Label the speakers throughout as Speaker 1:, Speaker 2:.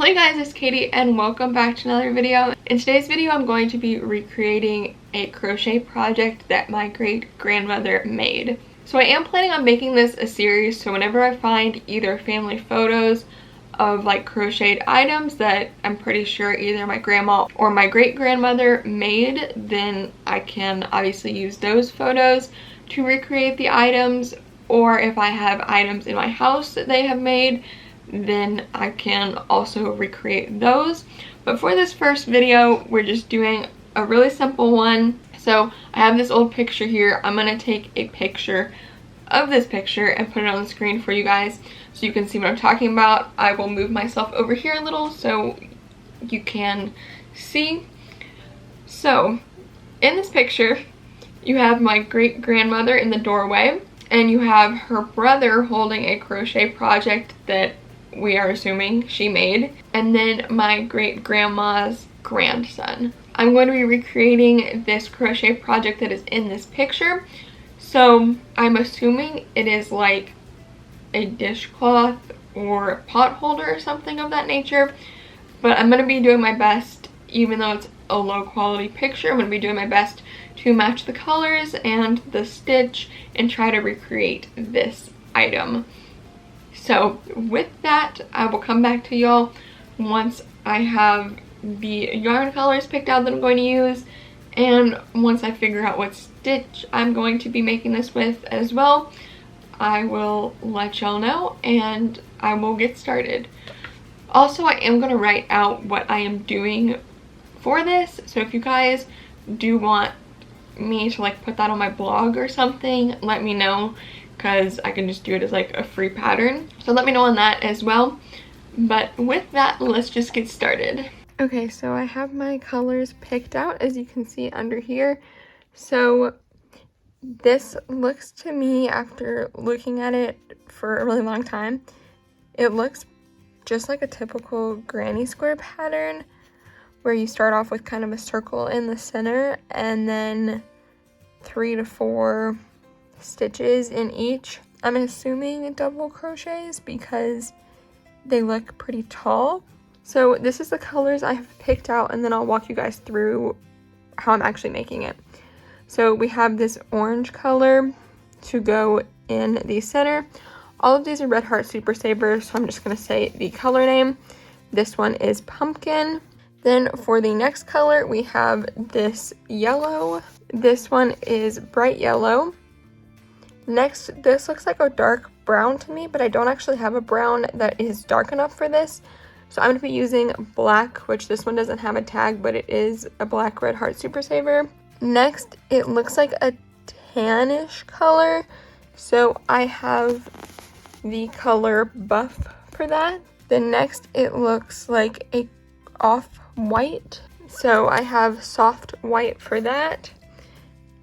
Speaker 1: Hey guys, it's Katie and welcome back to another video. In today's video, I'm going to be recreating a crochet project that my great-grandmother made. So I am planning on making this a series, so whenever I find either family photos of like crocheted items that I'm pretty sure either my grandma or my great-grandmother made, then I can obviously use those photos to recreate the items, or if I have items in my house that they have made, then I can also recreate those. But for this first video, we're just doing a really simple one. So I have this old picture here. I'm gonna take a picture of this picture and put it on the screen for you guys so you can see what I'm talking about. I will move myself over here a little so you can see. So in this picture, you have my great-grandmother in the doorway, and you have her brother holding a crochet project that we are assuming she made, and then my great-grandma's grandson. I'm going to be recreating this crochet project that is in this picture. So I'm assuming it is like a dishcloth or a pot holder or something of that nature, but I'm going to be doing my best, even though it's a low quality picture, I'm going to be doing my best to match the colors and the stitch and try to recreate this item. So with that, I will come back to y'all once I have the yarn colors picked out that I'm going to use, and once I figure out what stitch I'm going to be making this with as well. I will let y'all know and I will get started. Also, I am going to write out what I am doing for this, so if you guys do want me to like put that on my blog or something, let me know, because I can just do it as like a free pattern. So let me know on that as well. But with that, let's just get started. Okay, so I have my colors picked out, as you can see under here. So this looks to me, after looking at it for a really long time, it looks just like a typical granny square pattern, where you start off with kind of a circle in the center and then 3 to 4 stitches in each. I'm assuming double crochets because they look pretty tall. So this is the colors I have picked out, and then I'll walk you guys through how I'm actually making it. So we have this orange color to go in the center. All of these are Red Heart Super Savers, so I'm just going to say the color name. This one is Pumpkin. Then for the next color, we have this yellow. This one is Bright Yellow. Next, this looks like a dark brown to me, but I don't actually have a brown that is dark enough for this. So I'm going to be using black, which this one doesn't have a tag, but it is a black Red Heart Super Saver. Next, it looks like a tannish color. So I have the color Buff for that. Then next, it looks like a off-white. So I have Soft White for that.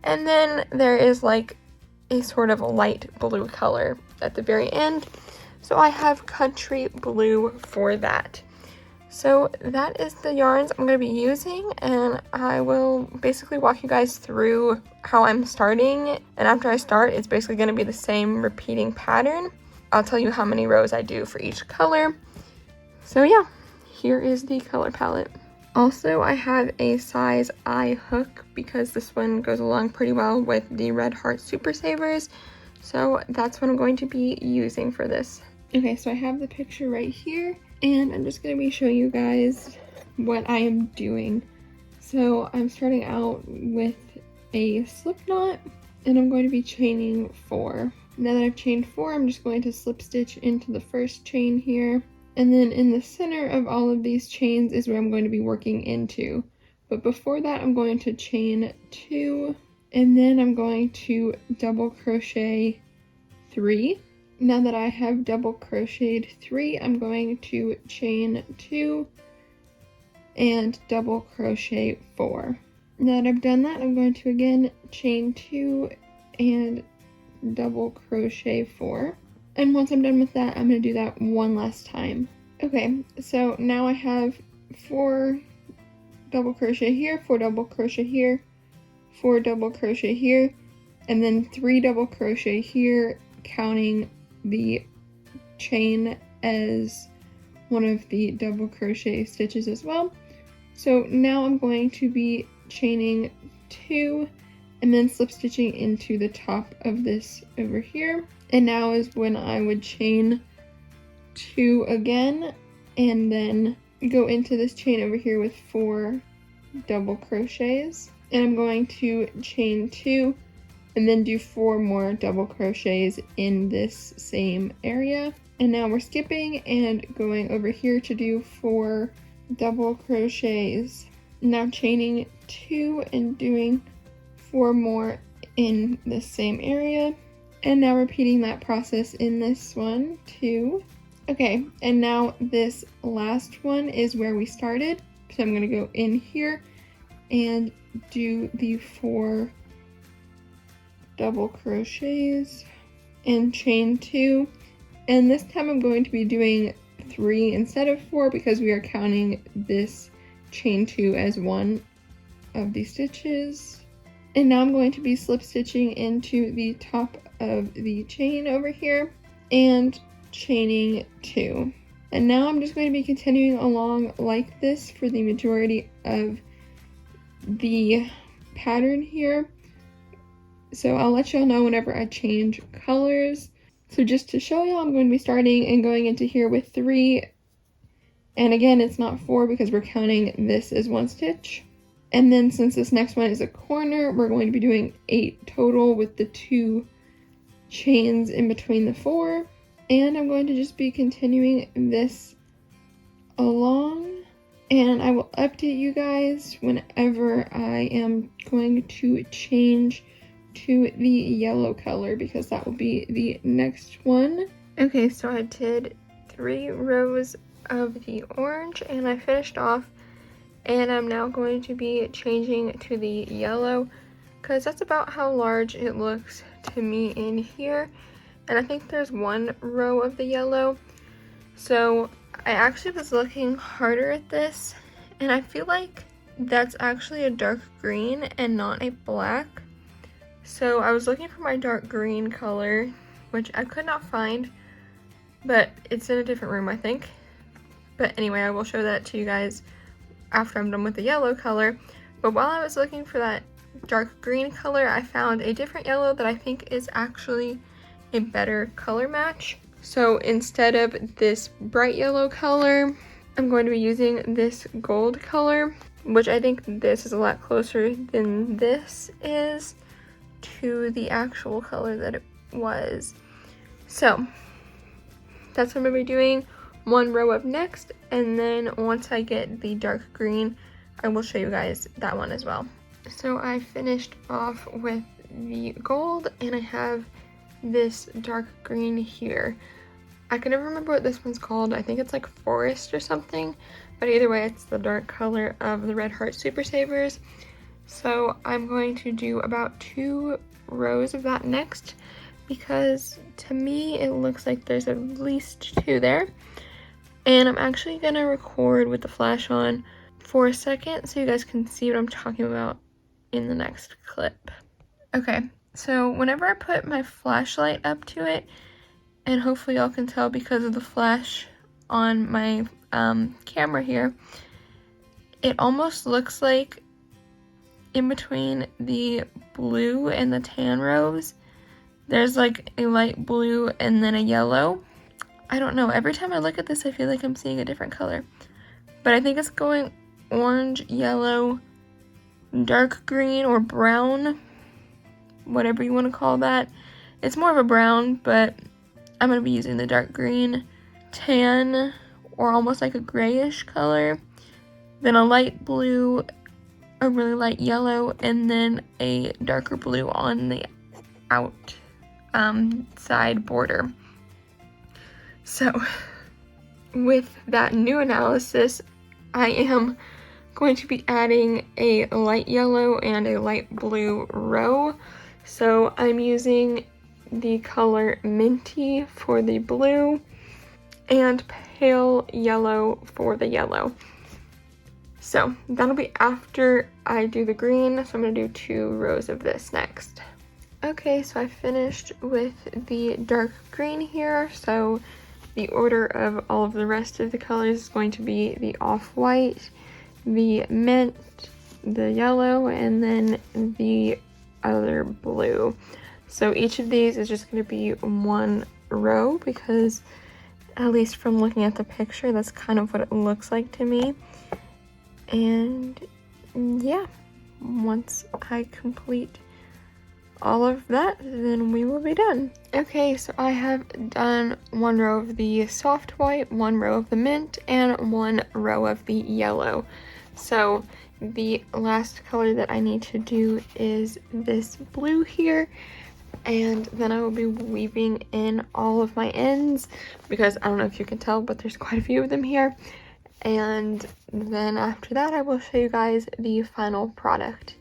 Speaker 1: And then there is like a sort of a light blue color at the very end. So I have Country Blue for that. So that is the yarns I'm going to be using, and I will basically walk you guys through how I'm starting. And after I start, it's basically going to be the same repeating pattern. I'll tell you how many rows I do for each color. So yeah, here is the color palette. Also, I have a size I hook because this one goes along pretty well with the Red Heart Super Savers. So that's what I'm going to be using for this. Okay, so I have the picture right here, and I'm just going to be showing you guys what I am doing. So I'm starting out with a slip knot, and I'm going to be chaining 4. Now that I've chained 4, I'm just going to slip stitch into the first chain here. And then in the center of all of these chains is where I'm going to be working into. But before that, I'm going to chain 2, and then I'm going to double crochet 3. Now that I have double crocheted 3, I'm going to chain 2 and double crochet 4. Now that I've done that, I'm going to again chain 2 and double crochet 4. And once I'm done with that, I'm going to do that one last time. Okay, so now I have 4 double crochet here, 4 double crochet here, 4 double crochet here, and then 3 double crochet here, counting the chain as one of the double crochet stitches as well. So now I'm going to be chaining 2 and then slip stitching into the top of this over here. And now is when I would chain 2 again and then go into this chain over here with 4 double crochets. And I'm going to chain 2 and then do 4 more double crochets in this same area. And now we're skipping and going over here to do 4 double crochets. Now chaining 2 and doing 4 more in the same area. And now repeating that process in this one too. Okay, and now this last one is where we started. So I'm gonna go in here and do the 4 double crochets and chain 2. And this time I'm going to be doing 3 instead of 4 because we are counting this chain 2 as one of the stitches. And now I'm going to be slip stitching into the top of the chain over here and chaining 2. And now I'm just going to be continuing along like this for the majority of the pattern here. So I'll let y'all know whenever I change colors. So just to show y'all, I'm going to be starting and going into here with 3. And again, it's not 4 because we're counting this as 1 stitch. And then since this next one is a corner, we're going to be doing 8 total with the 2 chains in between the 4. And I'm going to just be continuing this along. And I will update you guys whenever I am going to change to the yellow color because that will be the next one. Okay, so I did 3 rows of the orange and I finished off, and I'm now going to be changing to the yellow because that's about how large it looks to me in here. And I think there's 1 row of the yellow. So I actually was looking harder at this and I feel like that's actually a dark green and not a black. So I was looking for my dark green color, which I could not find, but it's in a different room, I think. But anyway, I will show that to you guys after I'm done with the yellow color. But while I was looking for that dark green color, I found a different yellow that I think is actually a better color match. So instead of this bright yellow color, I'm going to be using this gold color, which I think this is a lot closer than this is to the actual color that it was. So that's what I'm going to be doing 1 row up next, and then once I get the dark green, I will show you guys that one as well. So I finished off with the gold and I have this dark green here. I can never remember what this one's called. I think it's like forest or something, but either way it's the dark color of the Red Heart Super Savers. So I'm going to do about 2 rows of that next because to me it looks like there's at least 2 there. And I'm actually going to record with the flash on for a second so you guys can see what I'm talking about in the next clip. Okay, so whenever I put my flashlight up to it, and hopefully y'all can tell because of the flash on my camera here, it almost looks like in between the blue and the tan rows, there's like a light blue and then a yellow. I don't know, every time I look at this I feel like I'm seeing a different color. But I think it's going orange, yellow, dark green, or brown, whatever you want to call that. It's more of a brown, but I'm going to be using the dark green, tan, or almost like a grayish color, then a light blue, a really light yellow, and then a darker blue on the side border. So with that new analysis, I am going to be adding a light yellow and a light blue row. So I'm using the color Minty for the blue and pale yellow for the yellow. So that'll be after I do the green, so I'm going to do 2 rows of this next. Okay, so I finished with the dark green here, so the order of all of the rest of the colors is going to be the off-white, the mint, the yellow, and then the other blue. So each of these is just going to be one row, because at least from looking at the picture, that's kind of what it looks like to me. And yeah, once I complete all of that, then we will be done. Okay, so I have done one row of the soft white, one row of the mint, and one row of the yellow. So the last color that I need to do is this blue here, and then I will be weaving in all of my ends, because I don't know if you can tell, but there's quite a few of them here. And then after that, I will show you guys the final product.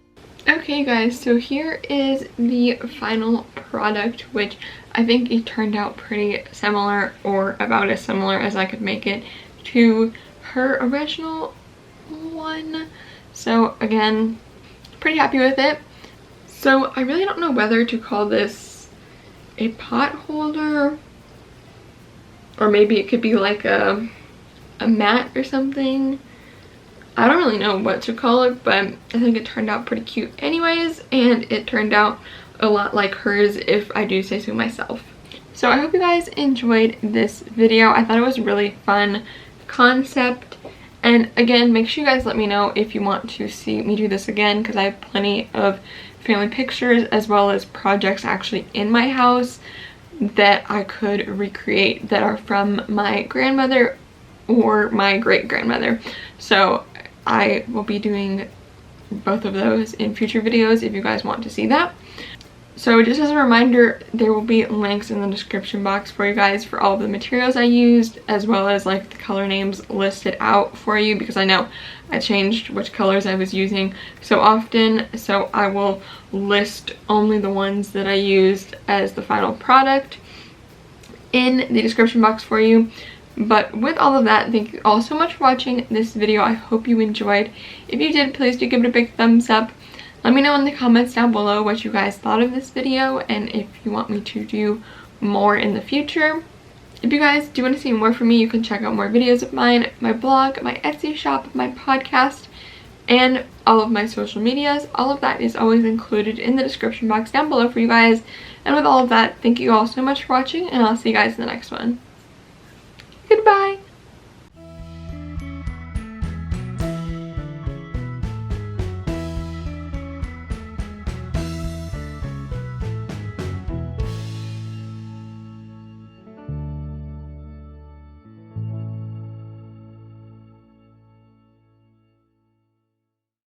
Speaker 1: Okay guys, so here is the final product, which I think it turned out pretty similar, or about as similar as I could make it, to her original one. So again, pretty happy with it. So I really don't know whether to call this a pot holder, or maybe it could be like a mat or something. I don't really know what to call it, but I think it turned out pretty cute anyways, and it turned out a lot like hers, if I do say so myself. So I hope you guys enjoyed this video. I thought it was a really fun concept, and again, make sure you guys let me know if you want to see me do this again, because I have plenty of family pictures as well as projects actually in my house that I could recreate that are from my grandmother or my great-grandmother. So I will be doing both of those in future videos if you guys want to see that. So just as a reminder, there will be links in the description box for you guys for all of the materials I used, as well as like the color names listed out for you, because I know I changed which colors I was using so often, so I will list only the ones that I used as the final product in the description box for you. But with all of that, thank you all so much for watching this video. I hope you enjoyed. If you did, please do give it a big thumbs up. Let me know in the comments down below what you guys thought of this video, and if you want me to do more in the future. If you guys do want to see more from me, you can check out more videos of mine, my blog, my Etsy shop, my podcast, and all of my social medias. All of that is always included in the description box down below for you guys. And with all of that, thank you all so much for watching, and I'll see you guys in the next one. Goodbye!